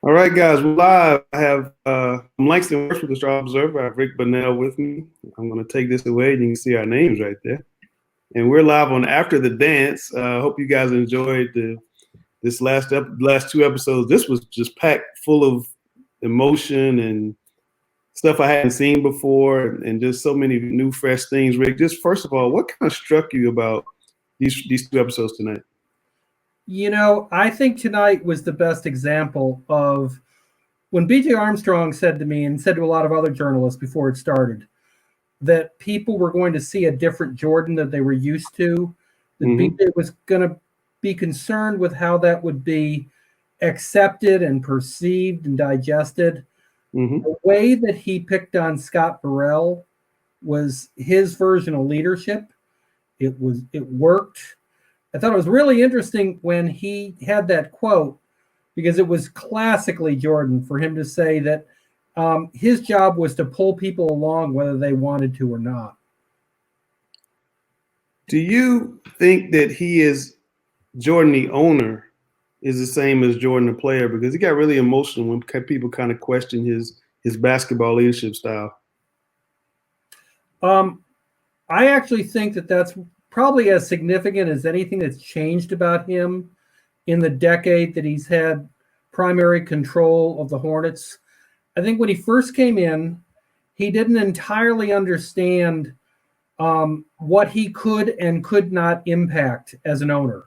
All right, guys, we're live. I'm Langston Wertz with the Star Observer. I have Rick Bonnell with me. I'm going to take this away. You can see our names right there. And we're live on After the Dance. Hope you guys enjoyed this last two episodes. This was just packed full of emotion and stuff I hadn't seen before, and just so many new, fresh things. Rick, just first of all, what kind of struck you about these two episodes tonight? I think tonight was the best example of when BJ Armstrong said to me and said to a lot of other journalists before it started that people were going to see a different Jordan than they were used to, that BJ was going to be concerned with how that would be accepted and perceived and digested. The way that he picked on Scott Burrell was his version of leadership. It worked. I thought it was really interesting when he had that quote, because it was classically Jordan for him to say that his job was to pull people along whether they wanted to or not. Do you think that Jordan the owner is the same as Jordan the player? Because he got really emotional when people kind of question his basketball leadership style. I actually think that that's probably as significant as anything that's changed about him in the decade that he's had primary control of the Hornets. I think when he first came in, he didn't entirely understand what he could and could not impact as an owner.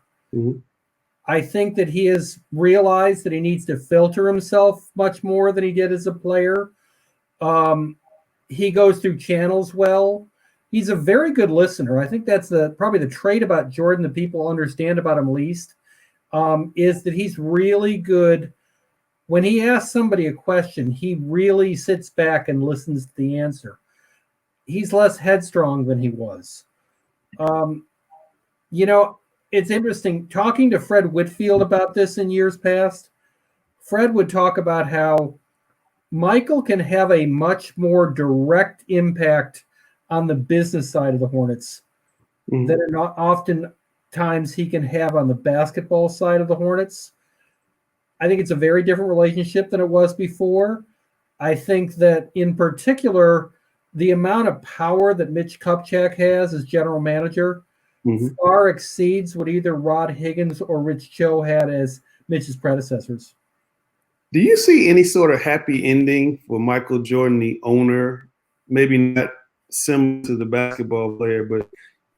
I think that he has realized that he needs to filter himself much more than he did as a player. He goes through channels well. He's a very good listener. I think that's probably the trait about Jordan that people understand about him least, is that he's really good. When he asks somebody a question, he really sits back and listens to the answer. He's less headstrong than he was. It's interesting talking to Fred Whitfield about this in years past. Fred would talk about how Michael can have a much more direct impact on the business side of the Hornets that are not often times he can have on the basketball side of the Hornets. I think it's a very different relationship than it was before. I think that in particular, the amount of power that Mitch Kupchak has as general manager far exceeds what either Rod Higgins or Rich Cho had as Mitch's predecessors. Do you see any sort of happy ending for Michael Jordan, the owner? Maybe not similar to the basketball player, but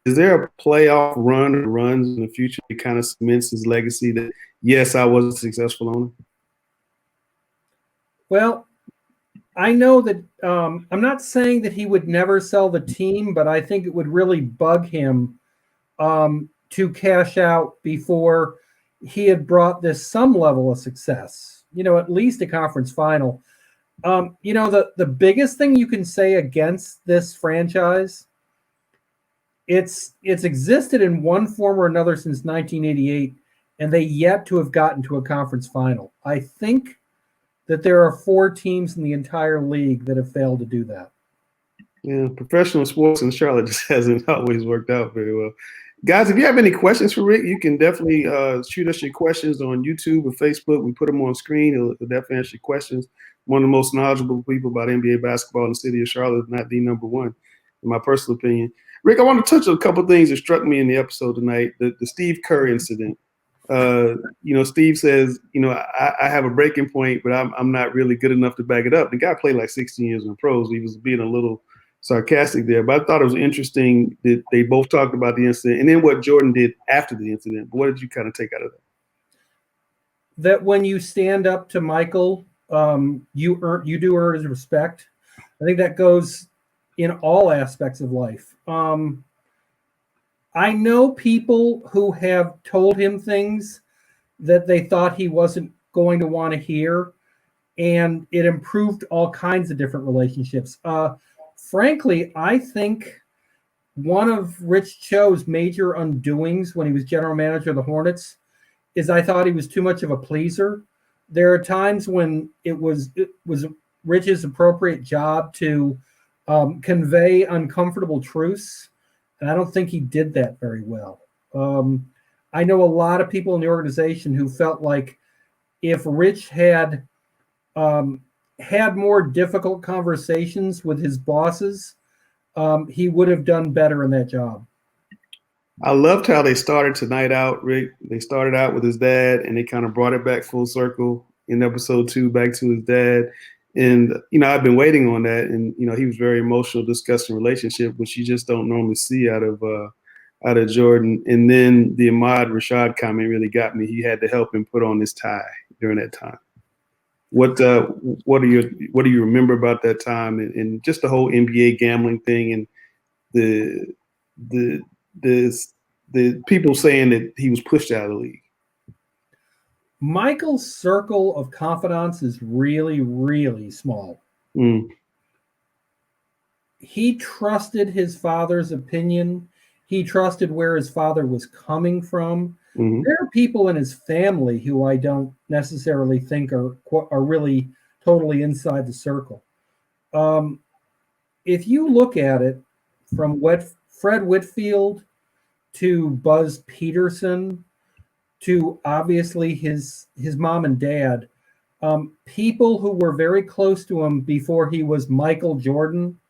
is there a playoff run or runs in the future that kind of cements his legacy that, yes, I was a successful owner? Well, I know that I'm not saying that he would never sell the team, but I think it would really bug him to cash out before he had brought this some level of success, at least a conference final. The biggest thing you can say against this franchise, it's existed in one form or another since 1988, and they yet to have gotten to a conference final. I think that there are 4 teams in the entire league that have failed to do that. Yeah, professional sports in Charlotte just hasn't always worked out very well. Guys, if you have any questions for Rick, you can definitely shoot us your questions on YouTube or Facebook. We put them on screen. He'll definitely answer your questions. One of the most knowledgeable people about NBA basketball in the city of Charlotte, if not the number one, in my personal opinion. Rick, I want to touch on a couple of things that struck me in the episode tonight. The Steve Kerr incident. Steve says, I have a breaking point, but I'm not really good enough to back it up. The guy played like 16 years in the pros. He was being a little sarcastic there, but I thought it was interesting that they both talked about the incident and then what Jordan did after the incident. But what did you kind of take out of that? That when you stand up to Michael, you do earn his respect. I think that goes in all aspects of life. I know people who have told him things that they thought he wasn't going to want to hear, and it improved all kinds of different relationships. Frankly, I think one of Rich Cho's major undoings when he was general manager of the Hornets is I thought he was too much of a pleaser. There are times when it was Rich's appropriate job to convey uncomfortable truths, and I don't think he did that very well. I know a lot of people in the organization who felt like if Rich had had more difficult conversations with his bosses, he would have done better in that job. I loved how they started tonight out, Rick. They started out with his dad, and they kind of brought it back full circle in episode 2, back to his dad. And, I've been waiting on that. And, he was very emotional discussing relationship, which you just don't normally see out of Jordan. And then the Ahmad Rashad comment really got me. He had to help him put on his tie during that time. What do you remember about that time and just the whole NBA gambling thing and the people saying that he was pushed out of the league? Michael's circle of confidants is really, really small. He trusted his father's opinion. He trusted where his father was coming from. There are people in his family who I don't necessarily think are really totally inside the circle. If you look at it from Fred Whitfield to Buzz Peterson to obviously his mom and dad, people who were very close to him before he was Michael Jordan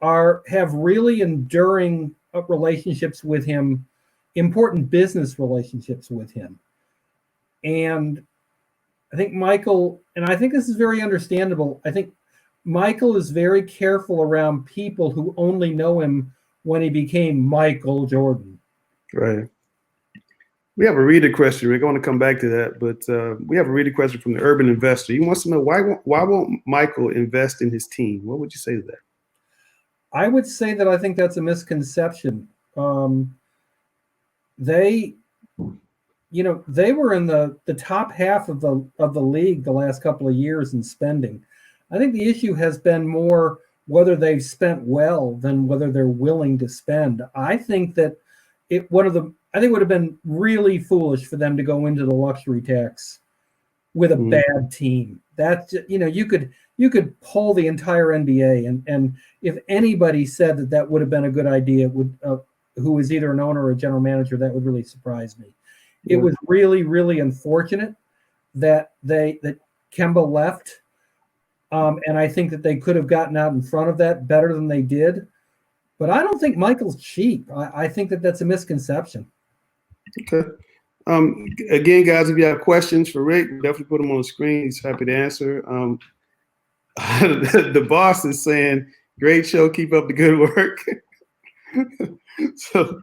have really enduring relationships with him, important business relationships with him. And I think Michael, and I think this is very understandable, I think Michael is very careful around people who only know him when he became Michael Jordan. Right. We have a reader question. We're going to come back to that, but we have a reader question from the Urban Investor. He wants to know why won't Michael invest in his team? What would you say to that? I would say that I think that's a misconception. They were in the top half of the league the last couple of years in spending. I think the issue has been more whether they've spent well than whether they're willing to spend. I think that it would have been really foolish for them to go into the luxury tax with a bad team. That's you could poll the entire NBA, and if anybody said that would have been a good idea, who is either an owner or a general manager, that would really surprise me. It was really, really unfortunate that Kemba left, and I think that they could have gotten out in front of that better than they did. But I don't think Michael's cheap. I think that that's a misconception. Okay. Again, guys, if you have questions for Rick, definitely put them on the screen. He's happy to answer. The boss is saying, great show. Keep up the good work. So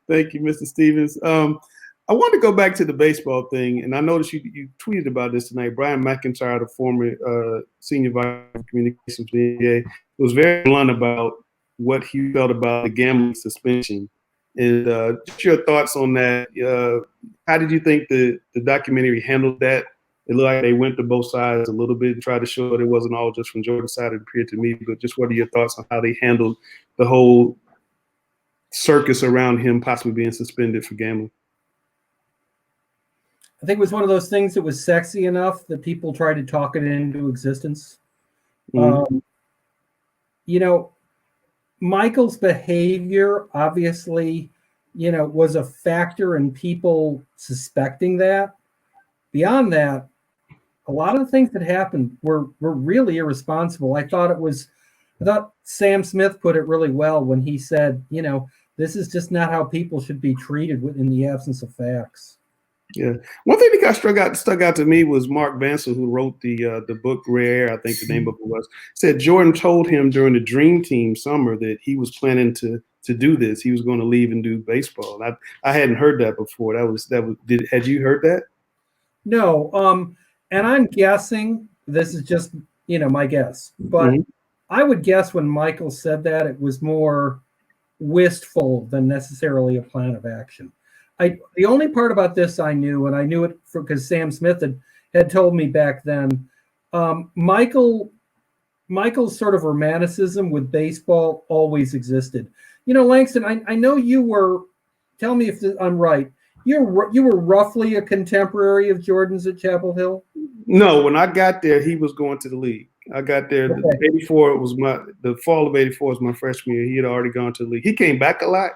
thank you, Mr. Stevens. I want to go back to the baseball thing, and I noticed you tweeted about this tonight. Brian McIntyre, the former senior vice president of communications for the NBA, was very blunt about what he felt about the gambling suspension. And just your thoughts on that. How did you think the documentary handled that? It looked like they went to both sides a little bit and tried to show that it wasn't all just from Jordan's side, it appeared to me. But just what are your thoughts on how they handled the whole circus around him possibly being suspended for gambling? I think it was one of those things that was sexy enough that people tried to talk it into existence. Michael's behavior obviously, was a factor in people suspecting that. Beyond that, a lot of the things that happened were really irresponsible. I thought Sam Smith put it really well when he said, this is just not how people should be treated in the absence of facts. Yeah. One thing that stuck out to me was Mark Vancil, who wrote the book Rare, I think the name of it was, said Jordan told him during the Dream Team summer that he was planning to do this. He was going to leave and do baseball. And I hadn't heard that before. Had you heard that? No. And I'm guessing, this is just, my guess, but I would guess when Michael said that, it was more wistful than necessarily a plan of action. The only part about this I knew, and I knew it because Sam Smith had told me back then, Michael's sort of romanticism with baseball always existed. Langston, I know you were, tell me if I'm right, you were roughly a contemporary of Jordan's at Chapel Hill? No, when I got there, he was going to the league. I got there, okay. The fall of 84 was my freshman year. He had already gone to the league. He came back a lot.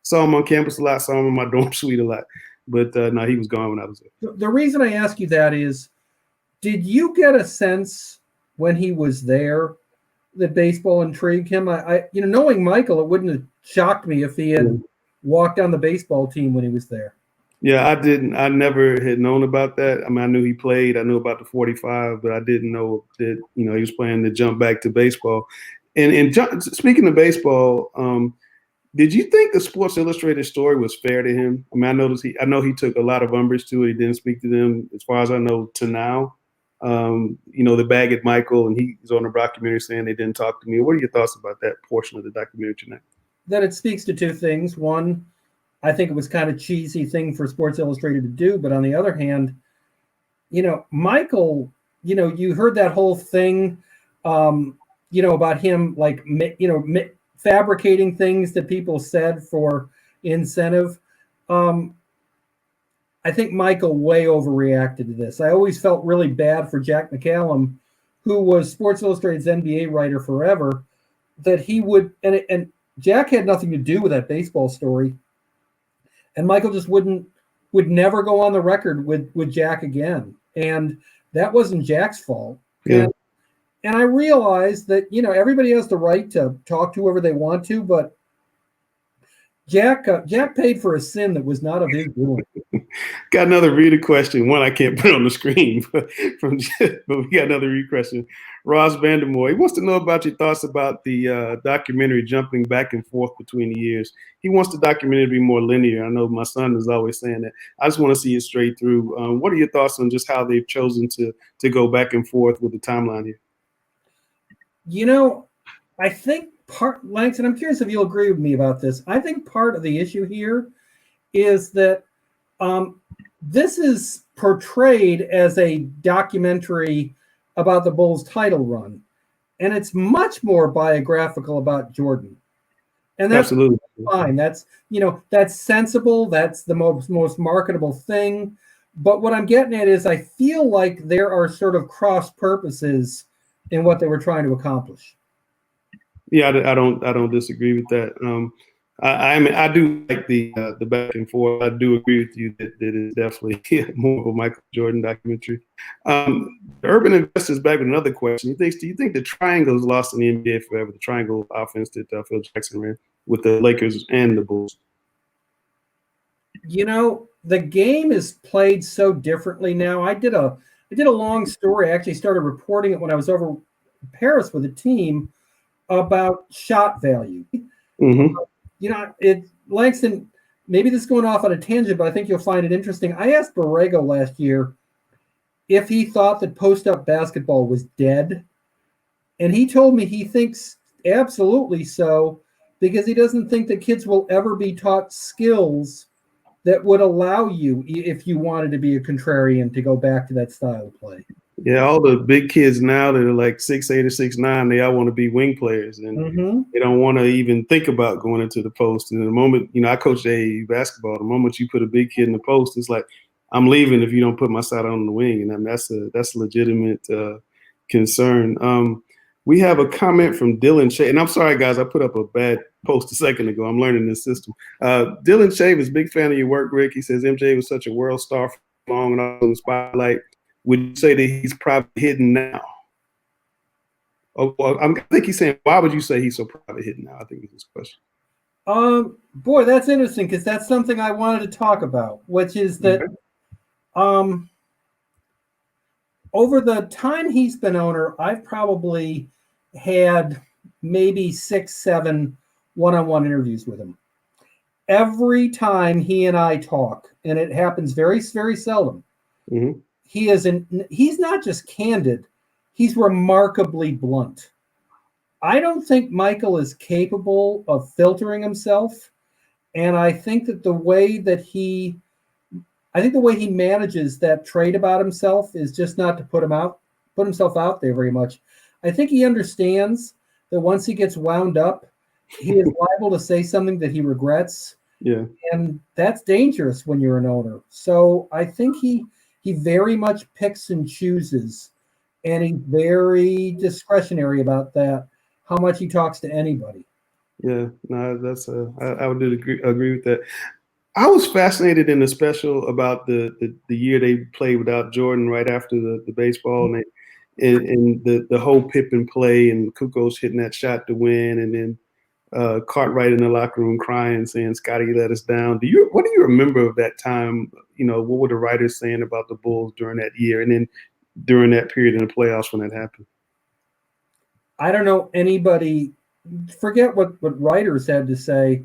Saw him on campus a lot, saw him in my dorm suite a lot. But no, he was gone when I was there. The reason I ask you that is Did you get a sense when he was there that baseball intrigued him? Knowing Michael, it wouldn't have shocked me if he had walked on the baseball team when he was there. Yeah, I didn't. I never had known about that. I mean, I knew he played. I knew about the 45, but I didn't know that he was planning to jump back to baseball. And speaking of baseball, did you think the Sports Illustrated story was fair to him? I mean, I know he took a lot of umbrage to it. He didn't speak to them, as far as I know, to now. The bag at Michael, and he's on the documentary saying they didn't talk to me. What are your thoughts about that portion of the documentary tonight? That it speaks to two things. One, I think it was kind of cheesy thing for Sports Illustrated to do, but on the other hand, Michael, you heard that whole thing, about him, like, fabricating things that people said for incentive. I think Michael way overreacted to this. I always felt really bad for Jack McCallum, who was Sports Illustrated's NBA writer forever, that he would, and Jack had nothing to do with that baseball story. And Michael just would never go on the record with Jack again. And that wasn't Jack's fault. Yeah. And I realized that, everybody has the right to talk to whoever they want to, but Jack paid for a sin that was not of his doing. Got another reader question. One I can't put on the screen, but we got another reader question. Ross Vandermoor, he wants to know about your thoughts about the documentary jumping back and forth between the years. He wants the documentary to be more linear. I know my son is always saying that. I just want to see it straight through. What are your thoughts on just how they've chosen to go back and forth with the timeline here? I think Langston, I'm curious if you'll agree with me about this. I think part of the issue here is that this is portrayed as a documentary about the Bulls title run, and it's much more biographical about Jordan. And that's absolutely fine. That's sensible. That's the most marketable thing. But what I'm getting at is I feel like there are sort of cross purposes in what they were trying to accomplish. Yeah, I don't disagree with that. I do like the back and forth. I do agree with you that it is definitely more of a Michael Jordan documentary. The Urban Investor's back with another question. Do you think the triangle is lost in the NBA forever? The triangle offense that Phil Jackson ran with the Lakers and the Bulls. The game is played so differently now. I did a long story. I actually started reporting it when I was over in Paris with a team about shot value. Mm-hmm. Langston, maybe this is going off on a tangent, but I think you'll find it interesting. I asked Borrego last year if he thought that post-up basketball was dead, and he told me he thinks absolutely so, because he doesn't think that kids will ever be taught skills that would allow you, if you wanted to be a contrarian, to go back to that style of play. Yeah, all the big kids now that are like 6'8" or 6'9", they all want to be wing players, and they don't want to even think about going into the post. And the moment, I coach AAU basketball, the moment you put a big kid in the post, it's like, I'm leaving if you don't put my side on the wing. And I mean, that's a legitimate concern. We have a comment from Dylan Shea, and I'm sorry, guys, I put up a bad post a second ago. I'm learning this system. Dylan Shea is a big fan of your work, Rick. He says MJ was such a world star for long and all in the spotlight. Would you say that he's probably hidden now? Oh, well, I think he's saying, why would you say he's so probably hidden now? I think is his question. Boy, that's interesting, because that's something I wanted to talk about, which is that over the time he's been owner, I've probably had maybe 6-7 one-on-one interviews with him. Every time he and I talk, and it happens very, very seldom, he's not just candid, he's remarkably blunt. I don't think Michael is capable of filtering himself, and I think that the way he manages that trait about himself is just not to put himself out there very much. I think he understands that once he gets wound up, he is liable to say something that he regrets. Yeah. And that's dangerous when you're an owner. So I think he very much picks and chooses, and he's very discretionary about that, how much he talks to anybody. Yeah, no, that's I would agree with that. I was fascinated in the special about the year they played without Jordan right after the baseball and the whole Pippen play and Kukoc hitting that shot to win, and then Cartwright in the locker room crying, saying, "Scotty, you let us down." What do you remember of that time? What were the writers saying about the Bulls during that year, and then during that period in the playoffs when that happened? I don't know anybody. Forget what writers had to say.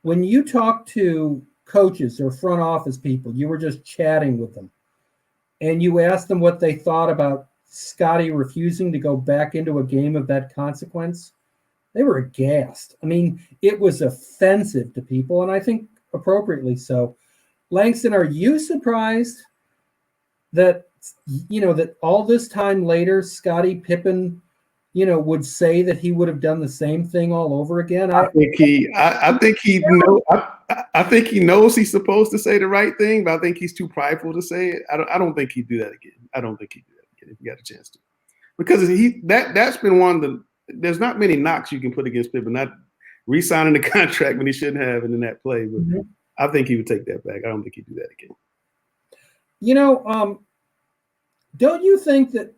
When you talk to coaches or front office people, you were just chatting with them, and you asked them what they thought about Scotty refusing to go back into a game of that consequence. They were aghast. I mean, it was offensive to people, and I think appropriately so. Langston, are you surprised that that all this time later, Scottie Pippen, would say that he would have done the same thing all over again? I think he knows he's supposed to say the right thing, but I think he's too prideful to say it. I don't think he'd do that again. I don't think he'd do that again if he got a chance to, because that's been one of the. There's not many knocks you can put against Pippen, not re-signing the contract when he shouldn't have, and in that play. But I think he would take that back. I don't think he'd do that again. Don't you think that,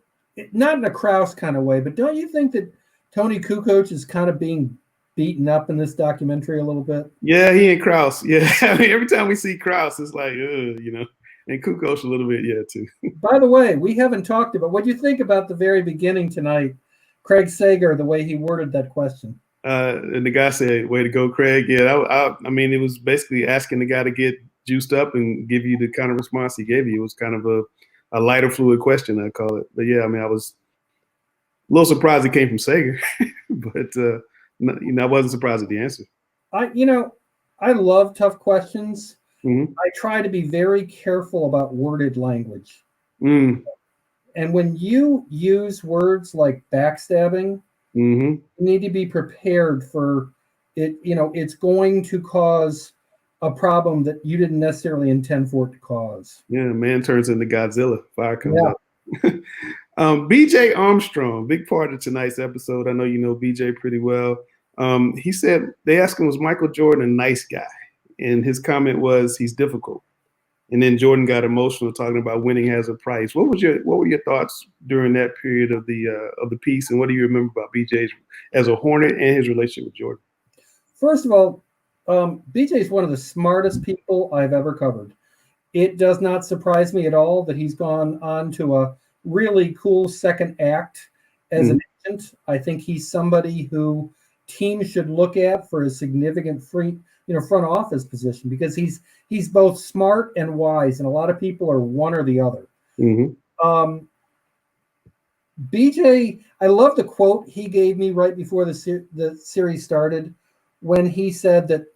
not in a Krause kind of way, but don't you think that Tony Kukoc is kind of being beaten up in this documentary a little bit? Yeah, he and Krause. Yeah, I mean, every time we see Krause, it's like, and Kukoc a little bit, yeah, too. By the way, we haven't talked about what you think about the very beginning tonight. Craig Sager, the way he worded that question. And the guy said, "Way to go, Craig." Yeah, I mean, it was basically asking the guy to get juiced up and give you the kind of response he gave you. It was kind of a lighter fluid question, I'd call it. But yeah, I mean, I was a little surprised it came from Sager, but I wasn't surprised at the answer. I love tough questions. Mm-hmm. I try to be very careful about worded language. And when you use words like backstabbing, you need to be prepared for it. It's going to cause a problem that you didn't necessarily intend for it to cause. Yeah, man turns into Godzilla. Fire comes out. BJ Armstrong, big part of tonight's episode. I know you know BJ pretty well. He said they asked him, was Michael Jordan a nice guy? And his comment was, he's difficult. And then Jordan got emotional talking about winning has a price. What were your thoughts during that period of the piece, and what do you remember about BJ as a Hornet and his relationship with Jordan? First of all, BJ is one of the smartest people I've ever covered. It does not surprise me at all that he's gone on to a really cool second act as an agent. I think he's somebody who teams should look at for a significant front office position, because he's both smart and wise, and a lot of people are one or the other. BJ, I love the quote he gave me right before the series started, when he said that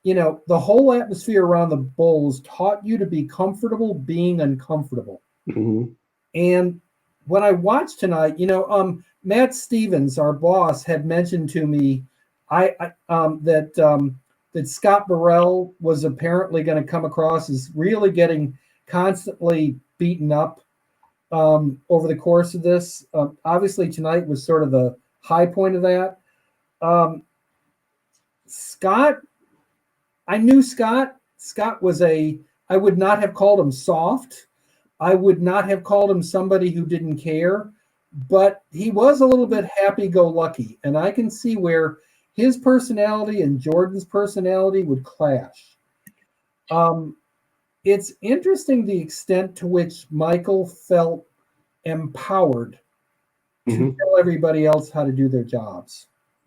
the whole atmosphere around the Bulls taught you to be comfortable being uncomfortable. And when I watched tonight, Matt Stevens, our boss, had mentioned to me that Scott Burrell was apparently going to come across as really getting constantly beaten up over the course of this. Obviously, tonight was sort of the high point of that. Scott, I knew Scott. Scott was I would not have called him soft. I would not have called him somebody who didn't care, but he was a little bit happy-go-lucky, and I can see where his personality and Jordan's personality would clash. It's interesting the extent to which Michael felt empowered to tell everybody else how to do their jobs.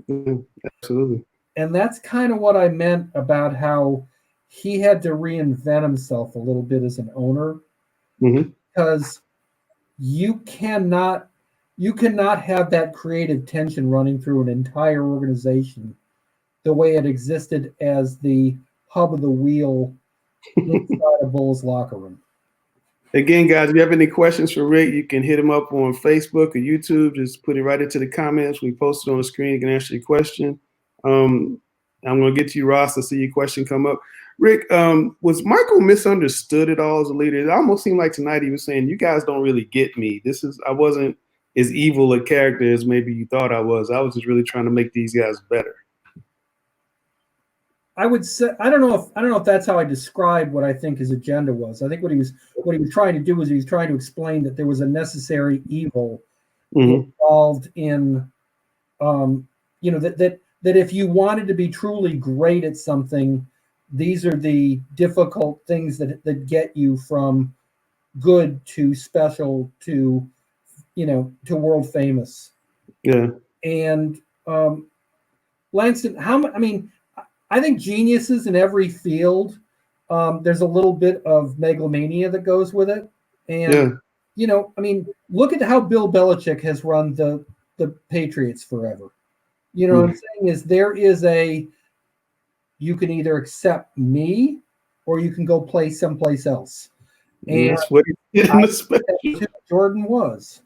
Absolutely. And that's kind of what I meant about how he had to reinvent himself a little bit as an owner, because you cannot have that creative tension running through an entire organization the way it existed as the hub of the wheel inside a Bulls locker room. Again, guys, if you have any questions for Rick, you can hit him up on Facebook or YouTube. Just put it right into the comments. We post it on the screen. You can answer your question. I'm going to get to you, Ross. I see your question come up. Rick, was Michael misunderstood at all as a leader? It almost seemed like tonight he was saying, you guys don't really get me. I wasn't as evil a character as maybe you thought I was. I was just really trying to make these guys better. I would say I don't know if that's how I described what I think his agenda was. I think what he was trying to do was he was trying to explain that there was a necessary evil involved in, that if you wanted to be truly great at something, these are the difficult things that get you from good to special to to world famous. Yeah. And Langston, I think geniuses in every field, there's a little bit of megalomania that goes with it. And, look at how Bill Belichick has run the Patriots forever. What I'm saying is there is you can either accept me or you can go play someplace else. And that's what Jordan was.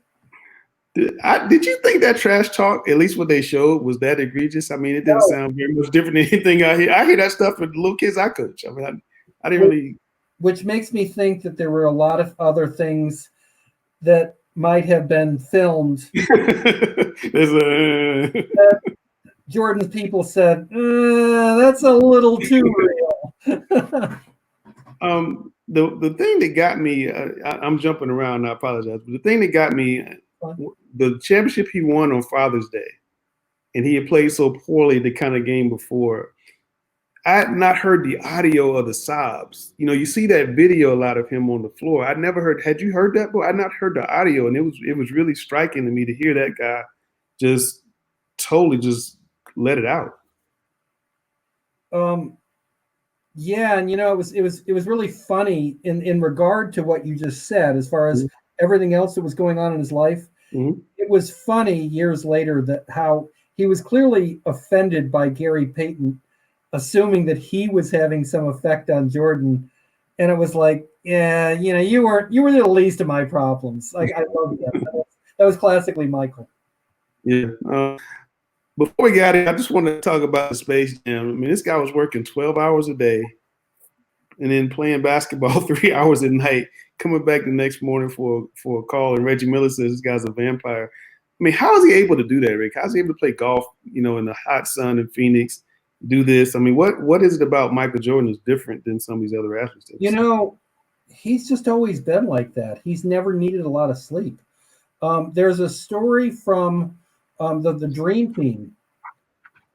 Did you think that trash talk, at least what they showed, was that egregious? I mean, it didn't sound very much different than anything I hear. I hear that stuff with the little kids I coach. I mean, I didn't really. Which makes me think that there were a lot of other things that might have been filmed. That Jordan's people said, that's a little too real. The thing that got me, I'm jumping around, I apologize, but the thing that got me, the championship he won on Father's Day, and he had played so poorly the kind of game before. I had not heard the audio of the sobs. You see that video a lot of him on the floor. I'd never heard. Had you heard that? I'd not heard the audio, and it was really striking to me to hear that guy just totally just let it out. Yeah, and it was really funny in regard to what you just said, as far as everything else that was going on in his life. It was funny years later that how he was clearly offended by Gary Payton, assuming that he was having some effect on Jordan, and it was like, yeah, you were the least of my problems. Like, I love that. That was classically Michael. Yeah. Before we got in, I just wanted to talk about the Space Jam. I mean, this guy was working 12 hours a day and then playing basketball 3 hours at night, coming back the next morning for a call, and Reggie Miller says this guy's a vampire. I mean, how is he able to do that, Rick? How is he able to play golf, in the hot sun in Phoenix, do this? I mean, what is it about Michael Jordan is different than some of these other athletes? He's just always been like that. He's never needed a lot of sleep. There's a story from the Dream Team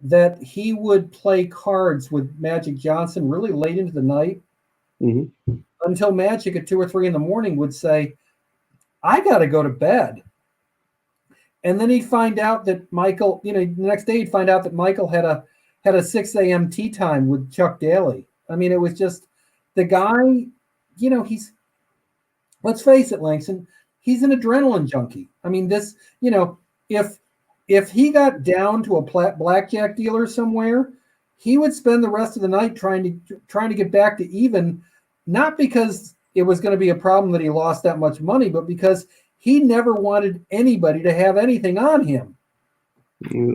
that he would play cards with Magic Johnson really late into the night until Magic at 2 or 3 in the morning would say, I got to go to bed. And then he'd find out that Michael, the next day he'd find out that Michael had a 6 a.m. tea time with Chuck Daly. I mean, it was just the guy, let's face it, Langston, he's an adrenaline junkie. I mean, this, if he got down to a blackjack dealer somewhere, he would spend the rest of the night trying to get back to even, not because it was going to be a problem that he lost that much money, but because he never wanted anybody to have anything on him.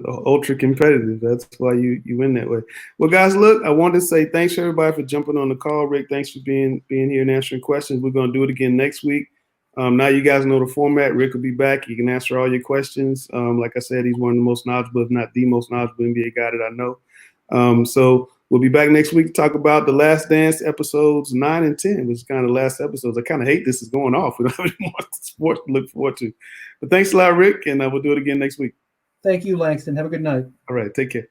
Ultra competitive. That's why you win that way. Well, guys, look, I wanted to say thanks to everybody for jumping on the call. Rick, thanks for being here and answering questions. We're going to do it again next week. Now you guys know the format. Rick will be back. He can answer all your questions. Like I said, he's one of the most knowledgeable, if not the most knowledgeable NBA guy that I know. So we'll be back next week to talk about The Last Dance episodes 9 and 10, which is kind of the last episodes. I kind of hate this is going off. We don't have any more sports to look forward to. But thanks a lot, Rick, and we'll do it again next week. Thank you, Langston. Have a good night. All right. Take care.